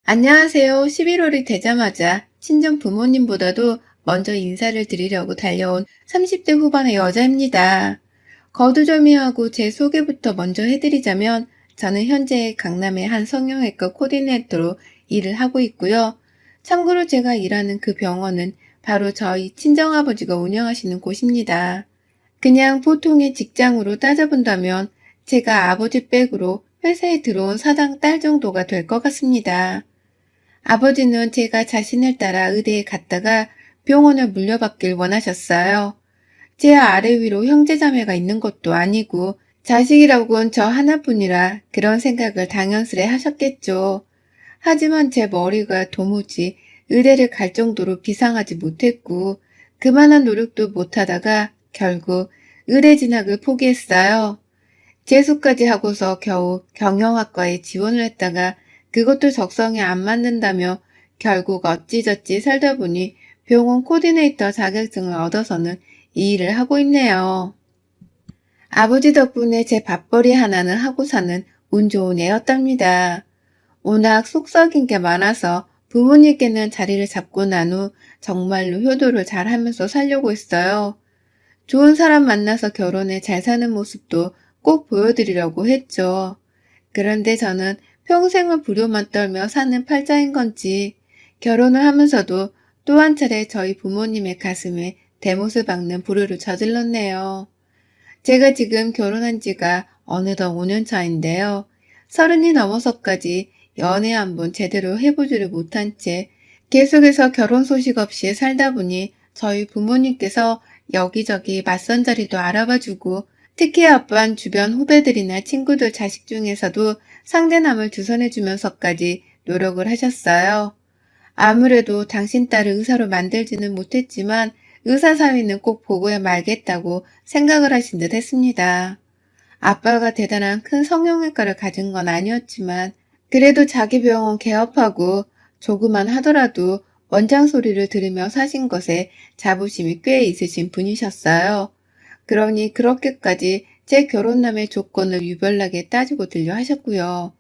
안녕하세요. 11월이 되자마자 친정 부모님보다도 먼저 인사를 드리려고 달려온 30대 후반의 여자입니다. 거두절미하고 제 소개부터 먼저 해드리자면 저는 현재 강남의 한 성형외과 코디네이터로 일을 하고 있고요. 참고로 제가 일하는 그 병원은 바로 저희 친정아버지가 운영하시는 곳입니다. 그냥 보통의 직장으로 따져본다면 제가 아버지 백으로 회사에 들어온 사장 딸 정도가 될 것 같습니다. 아버지는 제가 자신을 따라 의대에 갔다가 병원을 물려받길 원하셨어요. 제 아래 위로 형제자매가 있는 것도 아니고 자식이라고는 저 하나뿐이라 그런 생각을 당연스레 하셨겠죠. 하지만 제 머리가 도무지 의대를 갈 정도로 비상하지 못했고 그만한 노력도 못하다가 결국 의대 진학을 포기했어요. 재수까지 하고서 겨우 경영학과에 지원을 했다가 그것도 적성에 안 맞는다며 결국 어찌저찌 살다 보니 병원 코디네이터 자격증을 얻어서는 이 일을 하고 있네요. 아버지 덕분에 제 밥벌이 하나는 하고 사는 운 좋은 애였답니다. 워낙 속 썩인 게 많아서 부모님께는 자리를 잡고 난 후 정말로 효도를 잘 하면서 살려고 했어요. 좋은 사람 만나서 결혼해 잘 사는 모습도 꼭 보여드리려고 했죠. 그런데 저는 평생을 불효만 떨며 사는 팔자인 건지 결혼을 하면서도 또 한 차례 저희 부모님의 가슴에 대못을 박는 불효를 저질렀네요. 제가 지금 결혼한 지가 어느덧 5년 차인데요. 30이 넘어서까지 연애 한 번 제대로 해보지를 못한 채 계속해서 결혼 소식 없이 살다 보니 저희 부모님께서 여기저기 맞선 자리도 알아봐주고 특히 아빠는 주변 후배들이나 친구들 자식 중에서도 상대남을 주선해주면서까지 노력을 하셨어요. 아무래도 당신 딸을 의사로 만들지는 못했지만 의사 사위는 꼭 보고야 말겠다고 생각을 하신 듯 했습니다. 아빠가 대단한 큰 성형외과를 가진 건 아니었지만 그래도 자기 병원 개업하고 조그만 하더라도 원장 소리를 들으며 사신 것에 자부심이 꽤 있으신 분이셨어요. 그러니 그렇게까지 제 결혼남의 조건을 유별나게 따지고 들려 하셨고요.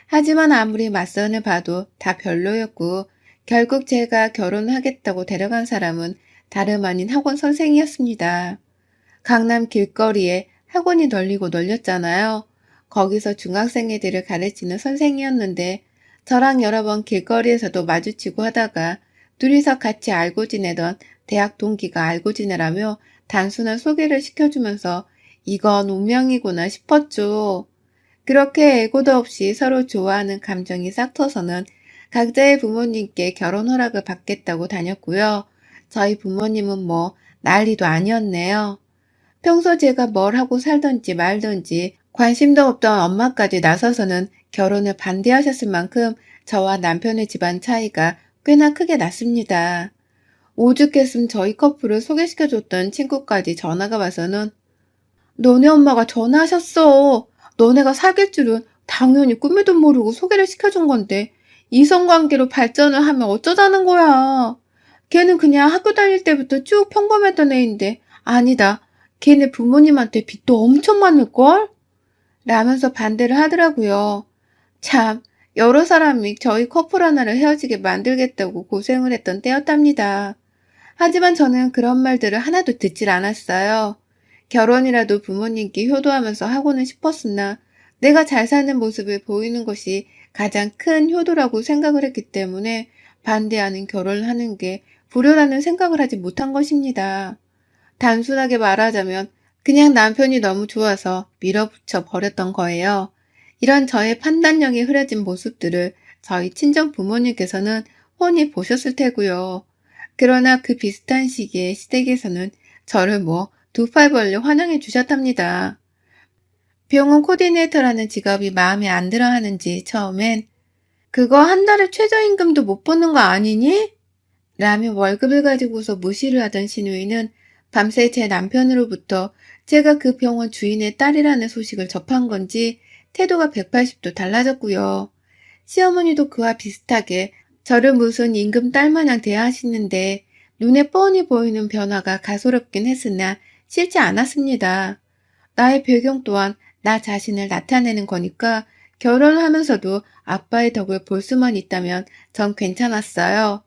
하지만 아무리 맞선을 봐도 다 별로였고 결국 제가 결혼하겠다고 데려간 사람은 다름 아닌 학원 선생이었습니다. 강남 길거리에 학원이 널리고 널렸잖아요. 거기서 중학생 애들을 가르치는 선생이었는데 저랑 여러 번 길거리에서도 마주치고 하다가 둘이서 같이 알고 지내던 대학 동기가 알고 지내라며 단순한 소개를 시켜주면서 이건 운명이구나 싶었죠. 그렇게 애고도 없이 서로 좋아하는 감정이 싹 터서는 각자의 부모님께 결혼 허락을 받겠다고 다녔고요. 저희 부모님은 뭐 난리도 아니었네요. 평소 제가 뭘 하고 살던지 말던지 관심도 없던 엄마까지 나서서는 결혼을 반대하셨을 만큼 저와 남편의 집안 차이가 꽤나 크게 났습니다. 오죽했으면 저희 커플을 소개시켜줬던 친구까지 전화가 와서는 너네 엄마가 전화하셨어. 너네가 사귈 줄은 당연히 꿈에도 모르고 소개를 시켜준 건데 이성관계로 발전을 하면 어쩌자는 거야. 걔는 그냥 학교 다닐 때부터 쭉 평범했던 애인데 아니다. 걔네 부모님한테 빚도 엄청 많을걸? 라면서 반대를 하더라고요. 참, 여러 사람이 저희 커플 하나를 헤어지게 만들겠다고 고생을 했던 때였답니다. 하지만 저는 그런 말들을 하나도 듣질 않았어요. 결혼이라도 부모님께 효도하면서 하고는 싶었으나 내가 잘 사는 모습을 보이는 것이 가장 큰 효도라고 생각을 했기 때문에 반대하는 결혼을 하는 게 불효라는 생각을 하지 못한 것입니다. 단순하게 말하자면 그냥 남편이 너무 좋아서 밀어붙여 버렸던 거예요. 이런 저의 판단력이 흐려진 모습들을 저희 친정 부모님께서는 훤히 보셨을 테고요. 그러나 그 비슷한 시기에 시댁에서는 저를 뭐 두 팔 벌려 환영해 주셨답니다. 병원 코디네이터라는 직업이 마음에 안 들어 하는지 처음엔 그거 한 달에 최저임금도 못 버는 거 아니니? 라며 월급을 가지고서 무시를 하던 시누이는 밤새 제 남편으로부터 제가 그 병원 주인의 딸이라는 소식을 접한 건지 태도가 180도 달라졌고요. 시어머니도 그와 비슷하게 저를 무슨 임금 딸 마냥 대하시는데 눈에 뻔히 보이는 변화가 가소롭긴 했으나 싫지 않았습니다. 나의 배경 또한 나 자신을 나타내는 거니까 결혼을 하면서도 아빠의 덕을 볼 수만 있다면 전 괜찮았어요.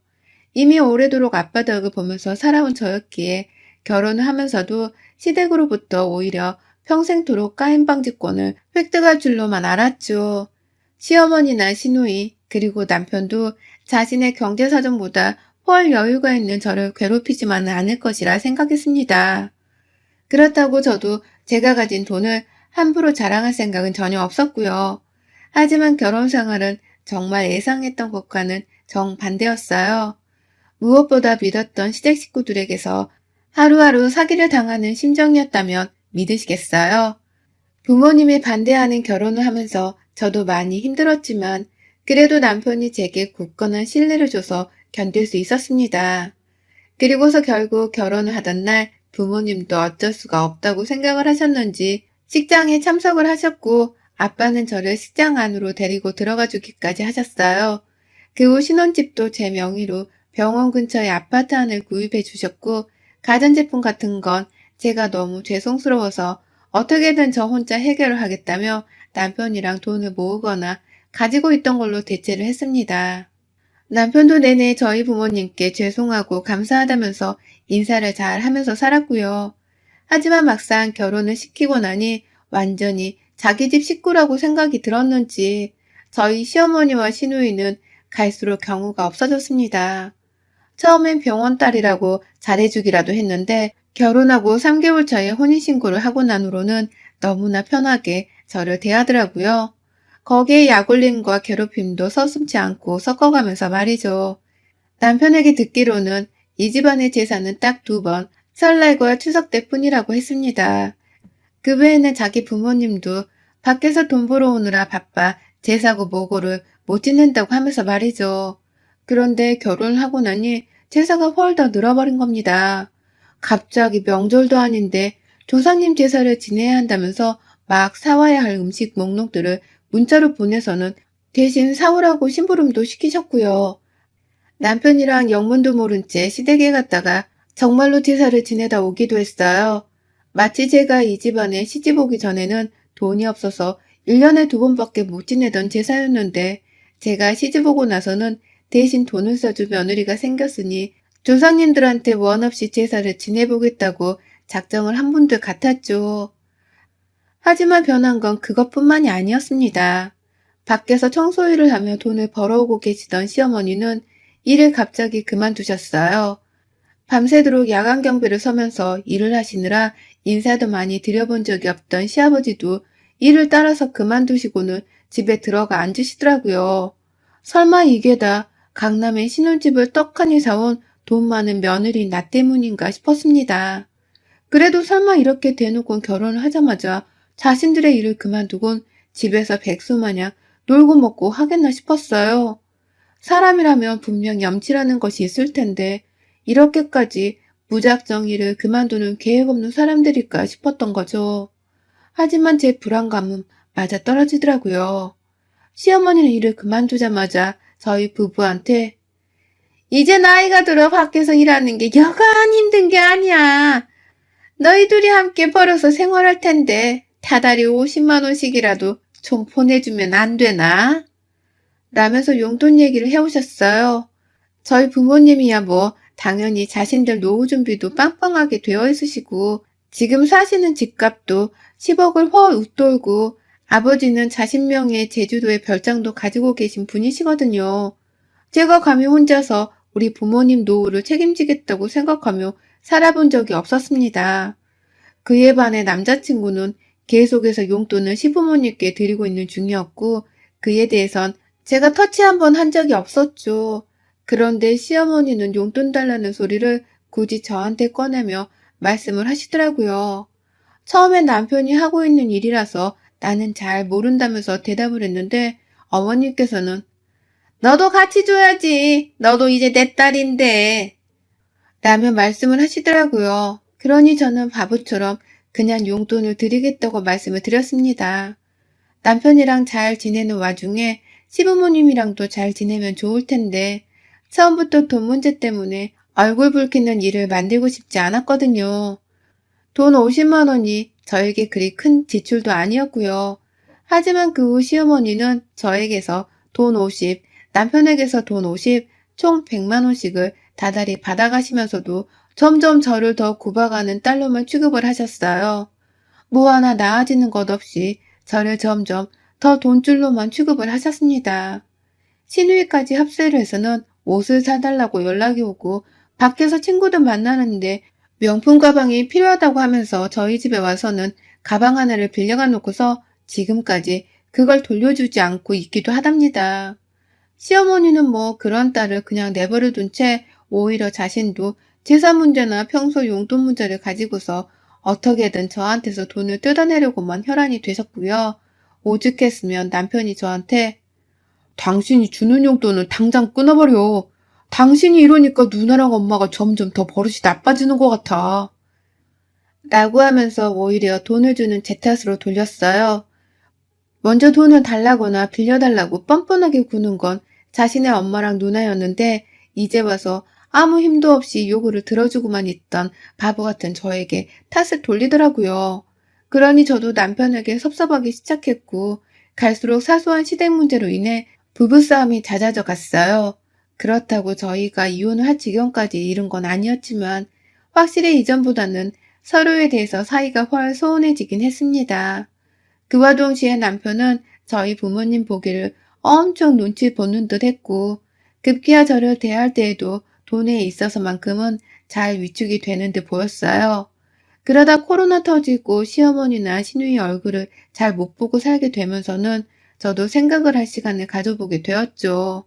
이미 오래도록 아빠 덕을 보면서 살아온 저였기에 결혼을 하면서도 시댁으로부터 오히려 평생토록 까임방지권을 획득할 줄로만 알았죠. 시어머니나 시누이 그리고 남편도 자신의 경제사정보다 훨 여유가 있는 저를 괴롭히지만은 않을 것이라 생각했습니다. 그렇다고 저도 제가 가진 돈을 함부로 자랑할 생각은 전혀 없었고요. 하지만 결혼 생활은 정말 예상했던 것과는 정반대였어요. 무엇보다 믿었던 시댁 식구들에게서 하루하루 사기를 당하는 심정이었다면 믿으시겠어요? 부모님이 반대하는 결혼을 하면서 저도 많이 힘들었지만 그래도 남편이 제게 굳건한 신뢰를 줘서 견딜 수 있었습니다. 그리고서 결국 결혼을 하던 날 부모님도 어쩔 수가 없다고 생각을 하셨는지 식장에 참석을 하셨고 아빠는 저를 식장 안으로 데리고 들어가 주기까지 하셨어요. 그 후 신혼집도 제 명의로 병원 근처에 아파트 안을 구입해 주셨고 가전제품 같은 건 제가 너무 죄송스러워서 어떻게든 저 혼자 해결을 하겠다며 남편이랑 돈을 모으거나 가지고 있던 걸로 대체를 했습니다. 남편도 내내 저희 부모님께 죄송하고 감사하다면서 인사를 잘 하면서 살았고요. 하지만 막상 결혼을 시키고 나니 완전히 자기 집 식구라고 생각이 들었는지 저희 시어머니와 시누이는 갈수록 경우가 없어졌습니다. 처음엔 병원 딸이라고 잘해주기라도 했는데 결혼하고 3개월 차에 혼인신고를 하고 난 후로는 너무나 편하게 저를 대하더라고요. 거기에 약올림과 괴롭힘도 서슴지 않고 섞어가면서 말이죠. 남편에게 듣기로는 이 집안의 제사는 딱 2번, 설날과 추석 때뿐이라고 했습니다. 그 외에는 자기 부모님도 밖에서 돈 벌어오느라 바빠 제사고 뭐고를 못 지낸다고 하면서 말이죠. 그런데 결혼을 하고 나니 제사가 훨 더 늘어버린 겁니다. 갑자기 명절도 아닌데 조상님 제사를 지내야 한다면서 막 사와야 할 음식 목록들을 문자로 보내서는 대신 사오라고 심부름도 시키셨고요. 남편이랑 영문도 모른 채 시댁에 갔다가 정말로 제사를 지내다 오기도 했어요. 마치 제가 이 집안에 시집 오기 전에는 돈이 없어서 1년에 2번밖에 못 지내던 제사였는데 제가 시집 오고 나서는 대신 돈을 써줄 며느리가 생겼으니 조상님들한테 원 없이 제사를 지내보겠다고 작정을 한 분들 같았죠. 하지만 변한 건 그것뿐만이 아니었습니다. 밖에서 청소일을 하며 돈을 벌어오고 계시던 시어머니는 일을 갑자기 그만두셨어요. 밤새도록 야간 경비를 서면서 일을 하시느라 인사도 많이 드려본 적이 없던 시아버지도 일을 따라서 그만두시고는 집에 들어가 앉으시더라고요. 설마 이게 다 강남에 신혼집을 떡하니 사온 돈 많은 며느리 나 때문인가 싶었습니다. 그래도 설마 이렇게 대놓고 결혼을 하자마자 자신들의 일을 그만두곤 집에서 백수마냥 놀고 먹고 하겠나 싶었어요. 사람이라면 분명 염치라는 것이 있을 텐데 이렇게까지 무작정 일을 그만두는 계획 없는 사람들일까 싶었던 거죠. 하지만 제 불안감은 맞아떨어지더라고요. 시어머니는 일을 그만두자마자 저희 부부한테 이제 나이가 들어 밖에서 일하는 게 여간 힘든 게 아니야. 너희 둘이 함께 벌어서 생활할 텐데 다달이 50만 원씩이라도 좀 보내주면 안 되나? 라면서 용돈 얘기를 해오셨어요. 저희 부모님이야 뭐 당연히 자신들 노후 준비도 빵빵하게 되어 있으시고 지금 사시는 집값도 10억을 훨 웃돌고 아버지는 자신 명의 제주도에 별장도 가지고 계신 분이시거든요. 제가 감히 혼자서 우리 부모님 노후를 책임지겠다고 생각하며 살아본 적이 없었습니다. 그에 반해 남자친구는 계속해서 용돈을 시부모님께 드리고 있는 중이었고 그에 대해선 제가 터치 한번 한 적이 없었죠. 그런데 시어머니는 용돈 달라는 소리를 굳이 저한테 꺼내며 말씀을 하시더라고요. 처음엔 남편이 하고 있는 일이라서 나는 잘 모른다면서 대답을 했는데 어머님께서는 너도 같이 줘야지. 너도 이제 내 딸인데. 라며 말씀을 하시더라고요. 그러니 저는 바보처럼 그냥 용돈을 드리겠다고 말씀을 드렸습니다. 남편이랑 잘 지내는 와중에 시부모님이랑도 잘 지내면 좋을 텐데 처음부터 돈 문제 때문에 얼굴 붉히는 일을 만들고 싶지 않았거든요. 돈 50만 원이 저에게 그리 큰 지출도 아니었고요. 하지만 그 후 시어머니는 저에게서 돈 50, 남편에게서 돈 50, 총 100만 원씩을 다달이 받아가시면서도 점점 저를 더 굽어가는 딸로만 취급을 하셨어요. 뭐 하나 나아지는 것 없이 저를 점점 더 돈줄로만 취급을 하셨습니다. 시누이까지 합세를 해서는 옷을 사달라고 연락이 오고 밖에서 친구들 만나는데 명품 가방이 필요하다고 하면서 저희 집에 와서는 가방 하나를 빌려가 놓고서 지금까지 그걸 돌려주지 않고 있기도 하답니다. 시어머니는 뭐 그런 딸을 그냥 내버려 둔 채 오히려 자신도 재산 문제나 평소 용돈 문제를 가지고서 어떻게든 저한테서 돈을 뜯어내려고만 혈안이 되셨고요. 오죽했으면 남편이 저한테 당신이 주는 용돈을 당장 끊어버려. 당신이 이러니까 누나랑 엄마가 점점 더 버릇이 나빠지는 것 같아. 라고 하면서 오히려 돈을 주는 제 탓으로 돌렸어요. 먼저 돈을 달라거나 빌려달라고 뻔뻔하게 구는 건 자신의 엄마랑 누나였는데 이제 와서 아무 힘도 없이 요구를 들어주고만 있던 바보 같은 저에게 탓을 돌리더라고요. 그러니 저도 남편에게 섭섭하기 시작했고 갈수록 사소한 시댁 문제로 인해 부부싸움이 잦아져 갔어요. 그렇다고 저희가 이혼을 할 지경까지 이른 건 아니었지만 확실히 이전보다는 서로에 대해서 사이가 훨 소원해지긴 했습니다. 그와 동시에 남편은 저희 부모님 보기를 엄청 눈치 보는 듯 했고 급기야 저를 대할 때에도 돈에 있어서만큼은 잘 위축이 되는 듯 보였어요. 그러다 코로나 터지고 시어머니나 시누이 얼굴을 잘 못 보고 살게 되면서는 저도 생각을 할 시간을 가져보게 되었죠.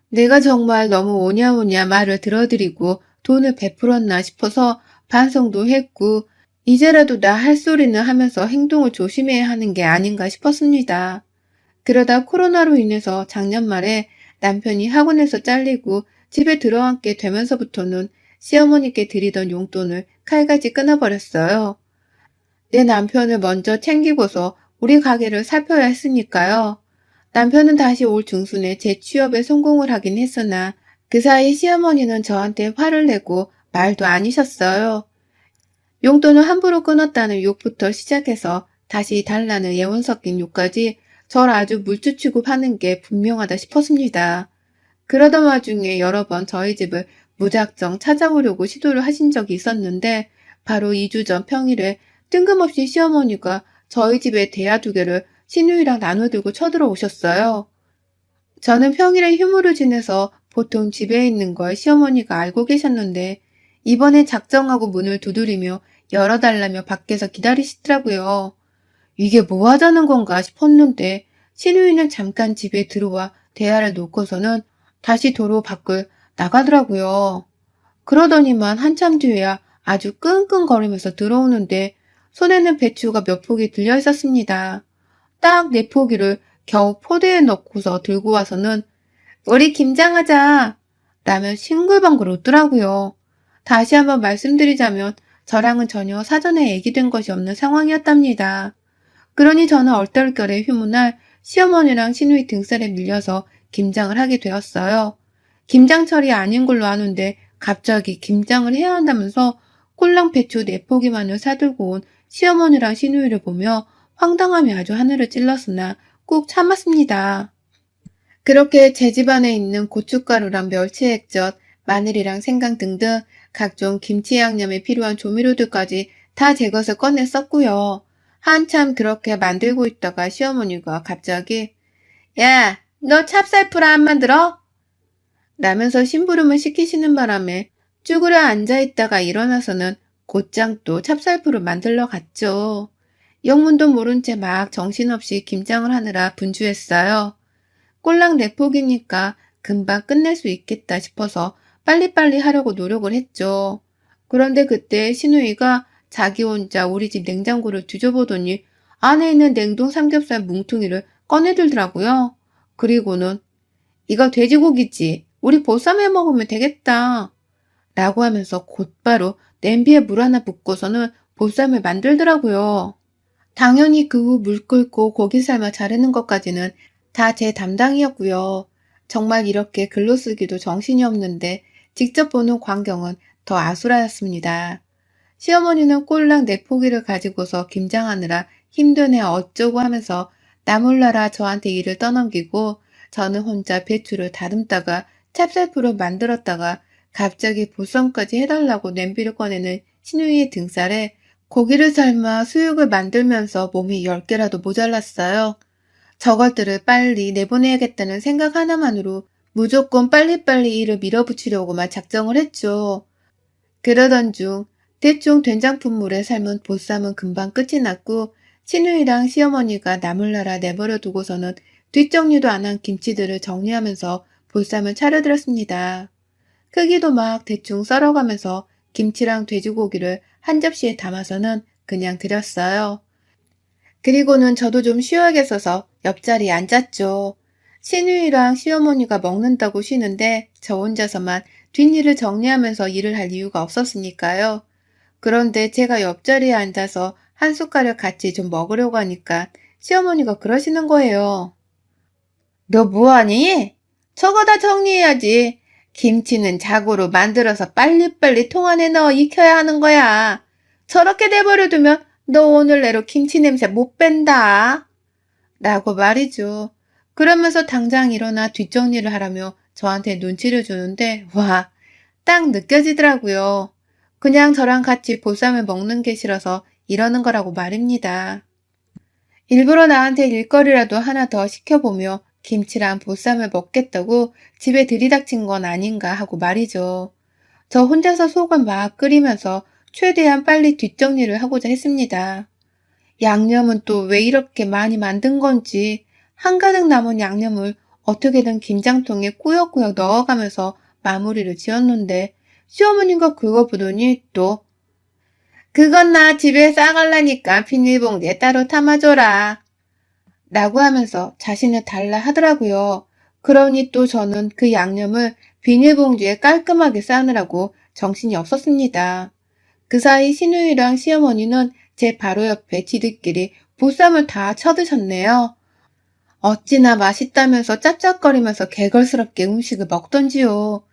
내가 정말 너무 오냐오냐 말을 들어드리고 돈을 베풀었나 싶어서 반성도 했고 이제라도 나 할 소리는 하면서 행동을 조심해야 하는 게 아닌가 싶었습니다. 그러다 코로나로 인해서 작년 말에 남편이 학원에서 잘리고 집에 들어앉게 되면서부터는 시어머니께 드리던 용돈을 칼같이 끊어버렸어요. 내 남편을 먼저 챙기고서 우리 가게를 살펴야 했으니까요. 남편은 다시 올 중순에 재취업에 성공을 하긴 했으나 그 사이 시어머니는 저한테 화를 내고 말도 아니셨어요. 용돈을 함부로 끊었다는 욕부터 시작해서 다시 달라는 예원 섞인 욕까지 절 아주 물주 취급하는 게 분명하다 싶었습니다. 그러던 와중에 여러 번 저희 집을 무작정 찾아오려고 시도를 하신 적이 있었는데 바로 2주 전 평일에 뜬금없이 시어머니가 저희 집에 대야 2개를 시누이랑 나눠들고 쳐들어오셨어요. 저는 평일에 휴무를 지내서 보통 집에 있는 걸 시어머니가 알고 계셨는데 이번에 작정하고 문을 두드리며 열어달라며 밖에서 기다리시더라고요. 이게 뭐 하자는 건가 싶었는데 시누이는 잠깐 집에 들어와 대야를 놓고서는 다시 도로 밖을 나가더라고요. 그러더니만 한참 뒤에야 아주 끙끙거리면서 들어오는데 손에는 배추가 몇 포기 들려 있었습니다. 딱 4포기를 겨우 포대에 넣고서 들고 와서는 우리 김장하자 라며 싱글벙글 웃더라고요. 다시 한번 말씀드리자면 저랑은 전혀 사전에 얘기된 것이 없는 상황이었답니다. 그러니 저는 얼떨결에 휴무날 시어머니랑 시누이 등살에 밀려서 김장을 하게 되었어요. 김장철이 아닌 걸로 아는데 갑자기 김장을 해야 한다면서 꼴랑 배추 4포기만을 사들고 온 시어머니랑 시누이를 보며 황당함이 아주 하늘을 찔렀으나 꾹 참았습니다. 그렇게 제 집안에 있는 고춧가루랑 멸치액젓, 마늘이랑 생강 등등 각종 김치 양념에 필요한 조미료들까지 다 제 것을 꺼내 썼고요. 한참 그렇게 만들고 있다가 시어머니가 갑자기 야, 너 찹쌀풀 안 만들어? 라면서 심부름을 시키시는 바람에 쭈그려 앉아있다가 일어나서는 곧장 또 찹쌀풀을 만들러 갔죠. 영문도 모른 채 막 정신없이 김장을 하느라 분주했어요. 꼴랑 4포기니까 금방 끝낼 수 있겠다 싶어서 빨리빨리 하려고 노력을 했죠. 그런데 그때 시누이가 자기 혼자 우리 집 냉장고를 뒤져보더니 안에 있는 냉동 삼겹살 뭉퉁이를 꺼내들더라고요. 그리고는 이거 돼지고기지. 우리 보쌈 해 먹으면 되겠다. 라고 하면서 곧바로 냄비에 물 하나 붓고서는 보쌈을 만들더라고요. 당연히 그 후 물 끓고 고기 삶아 자르는 것까지는 다 제 담당이었고요. 정말 이렇게 글로 쓰기도 정신이 없는데 직접 보는 광경은 더 아수라였습니다. 시어머니는 꼴랑 4포기를 가지고서 김장하느라 힘드네 어쩌고 하면서 나몰라라 저한테 일을 떠넘기고 저는 혼자 배추를 다듬다가 찹쌀풀을 만들었다가 갑자기 보쌈까지 해달라고 냄비를 꺼내는 신우이의 등살에 고기를 삶아 수육을 만들면서 몸이 10개라도 모자랐어요. 저것들을 빨리 내보내야겠다는 생각 하나만으로 무조건 빨리빨리 일을 밀어붙이려고만 작정을 했죠. 그러던 중 대충 된장품물에 삶은 보쌈은 금방 끝이 났고 시누이랑 시어머니가 나물나라 내버려 두고서는 뒷정리도 안 한 김치들을 정리하면서 보쌈을 차려들었습니다. 크기도 막 대충 썰어가면서 김치랑 돼지고기를 한 접시에 담아서는 그냥 드렸어요. 그리고는 저도 좀 쉬어야겠어서 옆자리에 앉았죠. 시누이랑 시어머니가 먹는다고 쉬는데 저 혼자서만 뒷일을 정리하면서 일을 할 이유가 없었으니까요. 그런데 제가 옆자리에 앉아서 한 숟가락 같이 좀 먹으려고 하니까 시어머니가 그러시는 거예요. 너 뭐하니? 저거 다 정리해야지. 김치는 자고로 만들어서 빨리빨리 통 안에 넣어 익혀야 하는 거야. 저렇게 내버려 두면 너 오늘 내로 김치 냄새 못 뺀다. 라고 말이죠. 그러면서 당장 일어나 뒷정리를 하라며 저한테 눈치를 주는데 와, 딱 느껴지더라고요. 그냥 저랑 같이 보쌈을 먹는 게 싫어서 이러는 거라고 말입니다. 일부러 나한테 일거리라도 하나 더 시켜보며 김치랑 보쌈을 먹겠다고 집에 들이닥친 건 아닌가 하고 말이죠. 저 혼자서 속을 막 끓이면서 최대한 빨리 뒷정리를 하고자 했습니다. 양념은 또 왜 이렇게 많이 만든 건지 한가득 남은 양념을 어떻게든 김장통에 꾸역꾸역 넣어가면서 마무리를 지었는데 시어머니가 그거 보더니 또 그건 나 집에 싸갈라니까 비닐봉지에 따로 담아줘라 라고 하면서 자신을 달라 하더라고요. 그러니 또 저는 그 양념을 비닐봉지에 깔끔하게 싸느라고 정신이 없었습니다. 그 사이 시누이랑 시어머니는 제 바로 옆에 지들끼리 보쌈을 다 쳐드셨네요. 어찌나 맛있다면서 짭짭거리면서 개걸스럽게 음식을 먹던지요.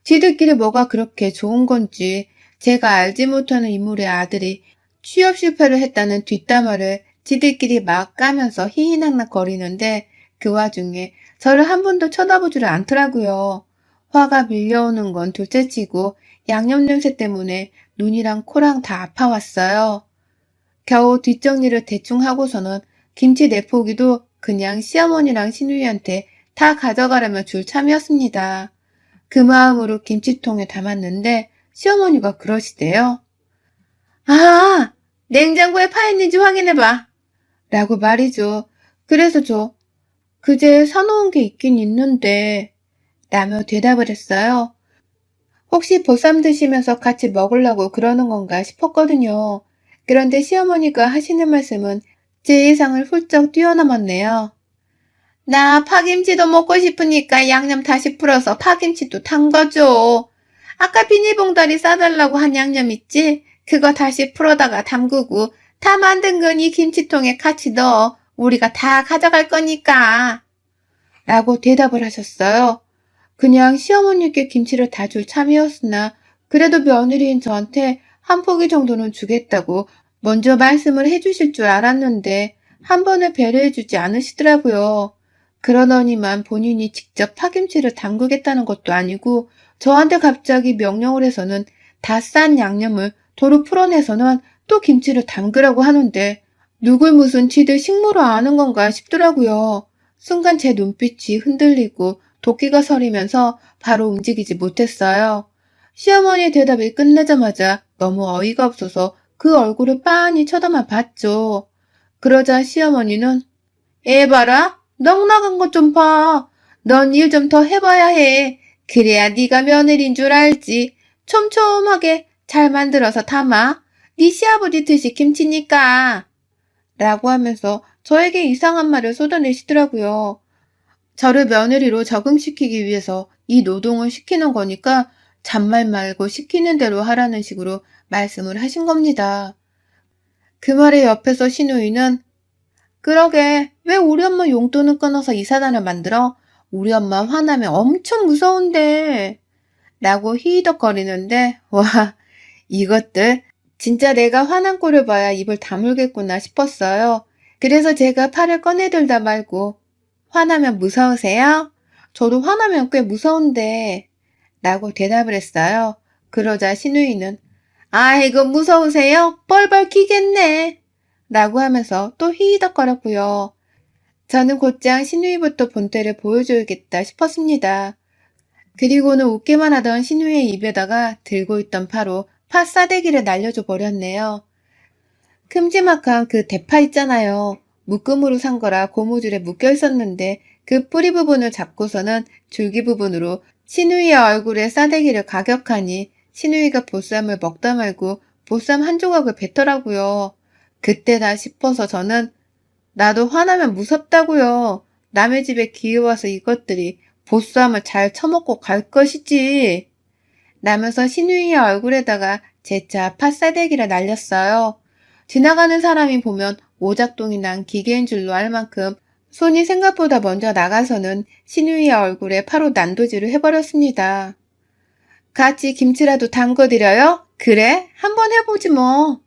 지들끼리 뭐가 그렇게 좋은 건지 제가 알지 못하는 인물의 아들이 취업 실패를 했다는 뒷담화를 지들끼리 막 까면서 희희낙낙거리는데 그 와중에 저를 한 번도 쳐다보지를 않더라고요. 화가 밀려오는 건 둘째치고 양념 냄새 때문에 눈이랑 코랑 다 아파왔어요. 겨우 뒷정리를 대충 하고서는 김치 내포기도 그냥 시어머니랑 시누이한테 다 가져가려며 줄 참이었습니다. 그 마음으로 김치통에 담았는데 시어머니가 그러시대요. 아, 냉장고에 파 있는지 확인해봐. 라고 말이죠. 그래서 저 그제 사놓은 게 있긴 있는데 라며 대답을 했어요. 혹시 보쌈 드시면서 같이 먹으려고 그러는 건가 싶었거든요. 그런데 시어머니가 하시는 말씀은 제 예상을 훌쩍 뛰어넘었네요. 나 파김치도 먹고 싶으니까 양념 다시 풀어서 파김치도 담궈줘. 아까 비닐봉다리 싸달라고 한 양념 있지? 그거 다시 풀어다가 담그고 다 만든 건 이 김치통에 같이 넣어. 우리가 다 가져갈 거니까. 라고 대답을 하셨어요. 그냥 시어머니께 김치를 다 줄 참이었으나 그래도 며느리인 저한테 한 포기 정도는 주겠다고 먼저 말씀을 해주실 줄 알았는데 한 번에 배려해주지 않으시더라고요. 그러더니만 본인이 직접 파김치를 담그겠다는 것도 아니고 저한테 갑자기 명령을 해서는 다 싼 양념을 도로 풀어내서는 또 김치를 담그라고 하는데 누굴 무슨 지들 식모로 아는 건가 싶더라고요. 순간 제 눈빛이 흔들리고 도끼가 서리면서 바로 움직이지 못했어요. 시어머니의 대답이 끝나자마자 너무 어이가 없어서 그 얼굴을 빤히 쳐다만 봤죠. 그러자 시어머니는 애 봐라. 넉나간 것 좀 봐. 넌 일 좀 더 해봐야 해. 그래야 네가 며느리인 줄 알지. 촘촘하게 잘 만들어서 담아. 네 시아버지 드시 김치니까. 라고 하면서 저에게 이상한 말을 쏟아내시더라고요. 저를 며느리로 적응시키기 위해서 이 노동을 시키는 거니까 잔말 말고 시키는 대로 하라는 식으로 말씀을 하신 겁니다. 그 말에 옆에서 시누이는 그러게 왜 우리 엄마 용돈을 끊어서 이 사단을 만들어? 우리 엄마 화나면 엄청 무서운데 라고 히히덕거리는데 와 이것들 진짜 내가 화난 꼴을 봐야 입을 다물겠구나 싶었어요. 그래서 제가 팔을 꺼내들다 말고 화나면 무서우세요? 저도 화나면 꽤 무서운데 라고 대답을 했어요. 그러자 신우이는 아이고 무서우세요? 뻘뻘 키겠네 라고 하면서 또 히히덕거렸고요. 저는 곧장 신우이부터 본때를 보여줘야겠다 싶었습니다. 그리고는 웃기만 하던 신우이의 입에다가 들고 있던 파로 파 싸대기를 날려줘 버렸네요. 큼지막한 그 대파 있잖아요. 묶음으로 산 거라 고무줄에 묶여 있었는데 그 뿌리 부분을 잡고서는 줄기 부분으로 신우이의 얼굴에 싸대기를 가격하니 신우이가 보쌈을 먹다 말고 보쌈 한 조각을 뱉더라고요. 그때다 싶어서 저는 나도 화나면 무섭다고요. 남의 집에 기어와서 이것들이 보쌈을 잘 처먹고 갈 것이지. 라면서 신우이의 얼굴에다가 재차 팥사대기를 날렸어요. 지나가는 사람이 보면 오작동이 난 기계인 줄로 알 만큼 손이 생각보다 먼저 나가서는 신우이의 얼굴에 파로 난도질을 해버렸습니다. 같이 김치라도 담궈드려요? 그래? 한번 해보지 뭐.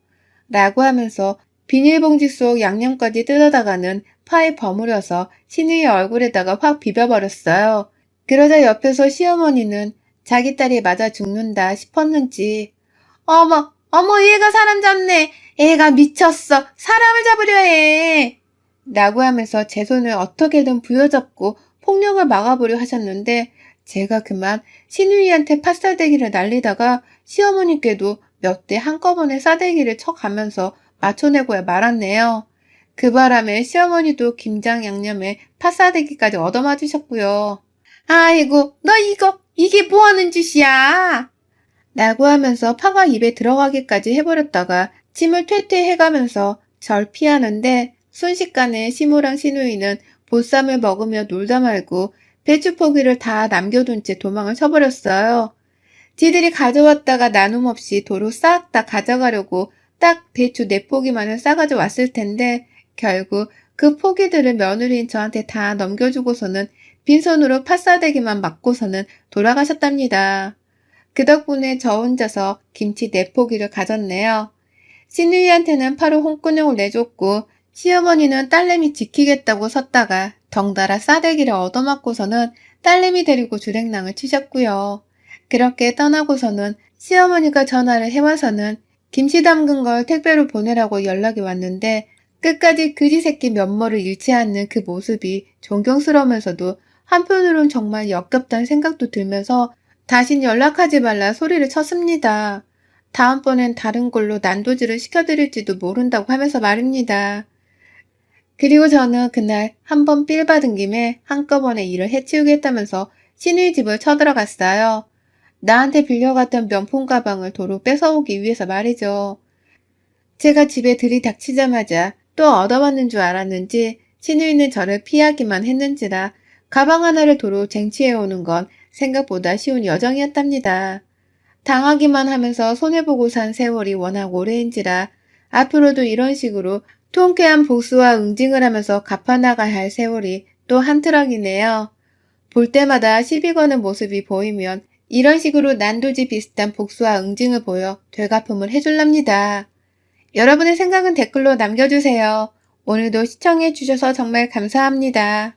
라고 하면서 비닐봉지 속 양념까지 뜯어다가는 파에 버무려서 신우이의 얼굴에다가 확 비벼버렸어요. 그러자 옆에서 시어머니는 자기 딸이 맞아 죽는다 싶었는지 어머 얘가 사람 잡네. 애가 미쳤어. 사람을 잡으려 해. 라고 하면서 제 손을 어떻게든 부여잡고 폭력을 막아보려 하셨는데 제가 그만 신우이한테 팥사대기를 날리다가 시어머니께도 몇 대 한꺼번에 싸대기를 쳐가면서 맞춰내고야 말았네요. 그 바람에 시어머니도 김장 양념에 팥사대기까지 얻어맞으셨고요. 아이고 너 이게 뭐하는 짓이야? 라고 하면서 파가 입에 들어가기까지 해버렸다가 침을 퇴퇴 해가면서 절 피하는데 순식간에 시모랑 시누이는 보쌈을 먹으며 놀다 말고 배추 포기를 다 남겨둔 채 도망을 쳐버렸어요. 지들이 가져왔다가 나눔 없이 도로 싹 다 가져가려고 딱 배추 4포기만을 싸가져 왔을 텐데 결국 그 포기들을 며느리인 저한테 다 넘겨주고서는 빈손으로 팥사대기만 맞고서는 돌아가셨답니다. 그 덕분에 저 혼자서 김치 4포기를 가졌네요. 시누이한테는 파로 홍군형을 내줬고 시어머니는 딸내미 지키겠다고 섰다가 덩달아 싸대기를 얻어맞고서는 딸내미 데리고 주랭랑을 치셨고요. 그렇게 떠나고서는 시어머니가 전화를 해와서는 김치 담근 걸 택배로 보내라고 연락이 왔는데 끝까지 그지 새끼 면모를 잃지 않는 그 모습이 존경스러우면서도 한편으론 정말 역겹다는 생각도 들면서 다신 연락하지 말라 소리를 쳤습니다. 다음번엔 다른 걸로 난도질을 시켜드릴지도 모른다고 하면서 말입니다. 그리고 저는 그날 한번 삘 받은 김에 한꺼번에 일을 해치우겠다면서 시누이 집을 쳐들어갔어요. 나한테 빌려갔던 명품 가방을 도로 뺏어오기 위해서 말이죠. 제가 집에 들이닥치자마자 또 얻어맞는 줄 알았는지 시누이는 저를 피하기만 했는지라 가방 하나를 도로 쟁취해오는 건 생각보다 쉬운 여정이었답니다. 당하기만 하면서 손해보고 산 세월이 워낙 오래인지라 앞으로도 이런 식으로 통쾌한 복수와 응징을 하면서 갚아나가야 할 세월이 또 한 트럭이네요. 볼 때마다 시비 거는 모습이 보이면 이런 식으로 난도질 비슷한 복수와 응징을 보여 되갚음을 해줄랍니다. 여러분의 생각은 댓글로 남겨주세요. 오늘도 시청해주셔서 정말 감사합니다.